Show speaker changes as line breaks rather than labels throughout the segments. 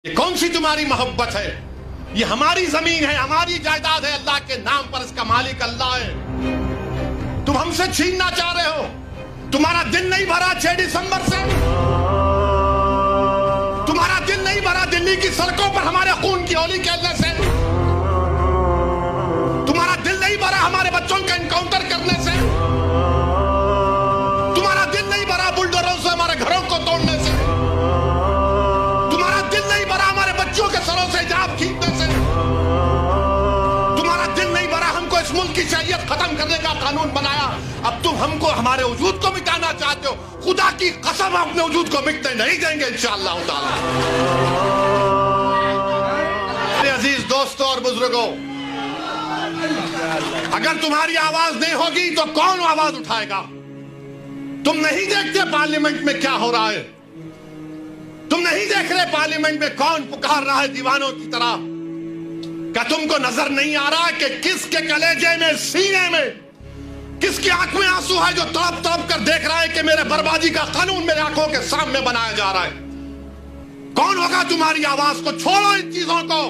یہ کون سی تمہاری محبت ہے؟ یہ ہماری زمین ہے، ہماری جائیداد ہے، اللہ کے نام پر اس کا مالک اللہ ہے۔ تم ہم سے چھیننا چاہ رہے ہو۔ تمہارا دل نہیں بھرا 6 دسمبر سے؟ تمہارا دل نہیں بھرا دلی کی سڑکوں پر ہمارے خون کی ہولی کھیلنے سے؟ تمہارا دل نہیں بھرا ہمارے بچوں کا انکاؤنٹر کرنے سے؟ تمہارا دل نہیں بھرا بلڈوزروں سے ہمارے گھروں کو توڑنے سے؟ تمہارا دل نہیں بھرا ہمارے بچوں کے سروں سے حجاب کھینچنے سے؟ تمہارا دل نہیں بھرا ہم کو اس ملک کی شریعت ختم کرنے کا قانون بنایا، اب تم ہم کو ہمارے وجود کو مٹانا چاہتے ہو؟ خدا کی قسم اپنے وجود کو مٹنے نہیں دیں گے انشاءاللہ تعالی۔ میرے عزیز دوستوں اور بزرگوں، اگر تمہاری آواز نہیں ہوگی تو کون آواز اٹھائے گا؟ تم نہیں دیکھتے پارلیمنٹ میں کیا ہو رہا ہے؟ تم نہیں دیکھ رہے پارلیمنٹ میں کون پکار رہا ہے دیوانوں کی طرح؟ کیا تم کو نظر نہیں آ رہا کہ کس کے کلیجے میں، سینے میں، کس کی آنکھ میں آنسو ہے جو تڑپ تڑپ کر دیکھ رہا ہے کہ میرے بربادی کا قانون میرے آنکھوں کے سامنے بنایا جا رہا ہے؟ کون ہوگا تمہاری آواز کو؟ چھوڑو ان چیزوں کو،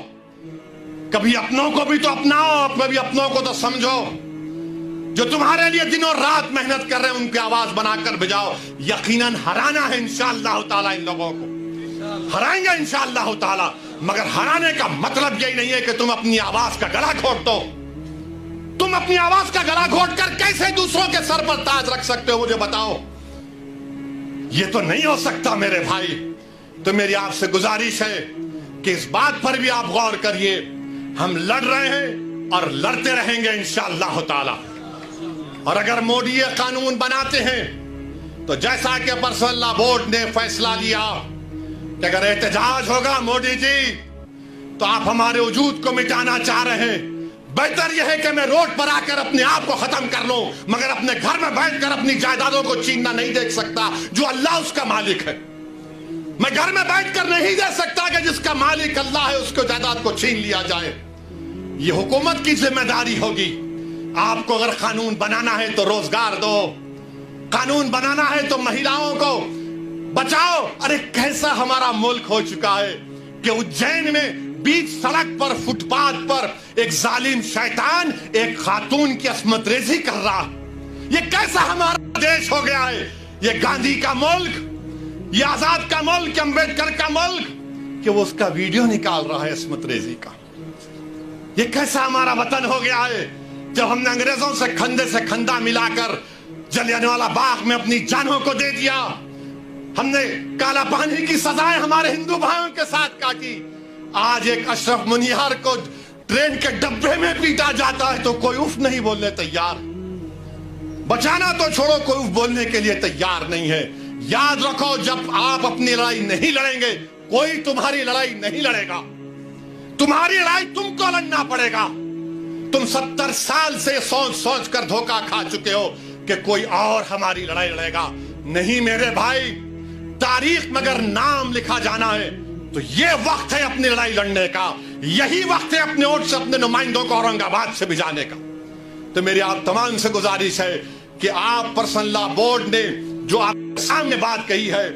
کبھی اپنوں کو بھی تو اپناؤ، کبھی اپنوں کو تو سمجھو۔ جو تمہارے لیے دن اور رات محنت کر رہے ہیں ان کی آواز بنا کر بجاؤ۔ یقیناً ہرانا ہے انشاءاللہ تعالی، ان لوگوں کو ہرائیں گے انشاءاللہ تعالی، مگر ہرانے کا مطلب یہی نہیں ہے کہ تم اپنی آواز کا گلا گھونٹ دو۔ تم اپنی آواز کا گلا گھونٹ کر کیسے دوسروں کے سر پر تاج رکھ سکتے ہو؟ مجھے بتاؤ، یہ تو نہیں ہو سکتا میرے بھائی۔ تو میری آپ سے گزارش ہے کہ اس بات پر بھی آپ غور کریے، ہم لڑ رہے ہیں اور لڑتے رہیں گے انشاءاللہ تعالی۔ اور اگر مودی یہ قانون بناتے ہیں تو جیسا کہ پرسنل لا بورڈ نے فیصلہ لیا کہ اگر احتجاج ہوگا مودی جی تو آپ ہمارے وجود کو مٹانا چاہ رہے ہیں، بہتر یہ ہے کہ میں روڈ پر آ کر اپنے آپ کو ختم کر لوں، مگر اپنے گھر میں بیٹھ کر اپنی جائیدادوں کو چھیننا نہیں دیکھ سکتا جو اللہ اس کا مالک ہے۔ میں گھر میں بیٹھ کر نہیں دے سکتا کہ جس کا مالک اللہ ہے اس کو جائیداد کو چھین لیا جائے۔ یہ حکومت کی ذمہ داری ہوگی۔ آپ کو اگر قانون بنانا ہے تو روزگار دو، قانون بنانا ہے تو مہیلاؤں کو بچاؤ۔ ارے کیسا ہمارا ملک ہو چکا ہے کہ اجین میں بیچ سڑک پر، فٹ پاتھ پر ایک ظالم شیطان ایک خاتون کی عصمت ریزی کر رہا۔ یہ کیسا ہمارا دیش ہو گیا ہے؟ یہ گاندھی کا ملک، یہ آزاد کا ملک، امبیڈکر کا ملک، کہ وہ اس کا ویڈیو نکال رہا ہے عصمت ریزی کا۔ یہ کیسا ہمارا وطن ہو گیا ہے جب ہم نے انگریزوں سے کھندے سے کھندا ملا کر جلیانوالہ باغ میں اپنی جانوں کو دے دیا، ہم نے کالا پانی کی سزائیں ہمارے ہندو بھائیوں کے ساتھ کاٹی۔ آج ایک اشرف منیہار کو ٹرین کے ڈبے میں پیٹا جاتا ہے تو کوئی اف نہیں بولنے تیار، بچانا تو چھوڑو کوئی اف بولنے کے لیے تیار نہیں ہے۔ یاد رکھو، جب آپ اپنی لڑائی نہیں لڑیں گے کوئی تمہاری لڑائی نہیں لڑے گا۔ تمہاری لڑائی تم کو لڑنا پڑے گا۔ تم 70 سال سے سوچ سوچ کر دھوکہ کھا چکے ہو کہ کوئی اور ہماری لڑائی لڑے گا۔ نہیں میرے بھائی، تاریخ مگر نام لکھا جانا ہے تو یہ وقت ہے اپنی لڑائی لڑنے کا، یہی وقت ہے اپنے ووٹ سے اپنے نمائندوں کو اورنگ آباد سے بھجانے کا۔ تو میری آپ تمام سے گزارش ہے کہ آپ پرسنل لا بورڈ نے جو آپ کے سامنے بات کہی ہے،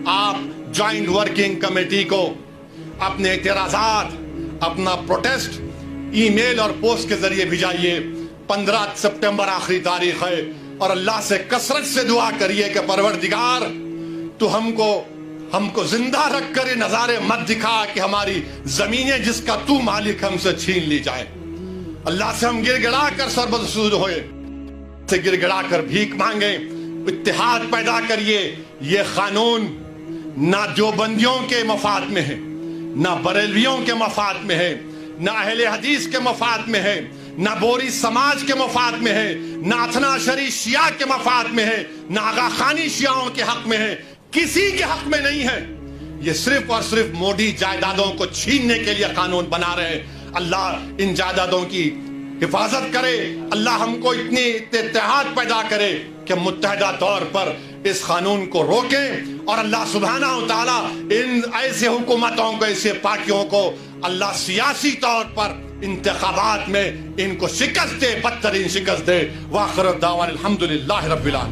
آپ جوائنٹ ورکنگ کمیٹی کو اپنے اعتراضات، اپنا پروٹیسٹ ای میل اور پوسٹ کے ذریعے بھیجائیے۔ 15 سپٹمبر آخری تاریخ ہے، اور اللہ سے کثرت سے دعا کریے کہ پروردگار تو ہم کو زندہ رکھ کر یہ نظارے مت دکھا کہ ہماری زمینیں جس کا تو مالک ہم سے چھین لی جائے۔ اللہ سے ہم گر گڑا کر سربسود ہوئے، سے گر گڑا کر بھیک مانگیں، اتحاد پیدا کریے۔ یہ قانون نہ دیوبندیوں کے مفاد میں ہے، نہ بریلویوں کے مفاد میں ہے، نہ اہل حدیث کے مفاد میں ہے، نہ بوری سماج کے مفاد میں ہے، نہ اثنا عشری شیعہ کے مفاد میں ہے، نہ آغا خانی شیعوں کے حق میں ہے، کسی کے حق میں نہیں ہے۔ یہ صرف اور صرف مودی جائیدادوں کو چھیننے کے لیے قانون بنا رہے ہیں۔ اللہ ان جائیدادوں کی حفاظت کرے، اللہ ہم کو اتنی اتحاد پیدا کرے کہ متحدہ طور پر اس قانون کو روکیں، اور اللہ سبحانہ و تعالیٰ ان ایسے حکومتوں کو، ایسے پارٹیوں کو اللہ سیاسی طور پر انتخابات میں ان کو شکست دے، بدترین شکست دے۔ وآخر دعوانا الحمدللہ رب العالمین۔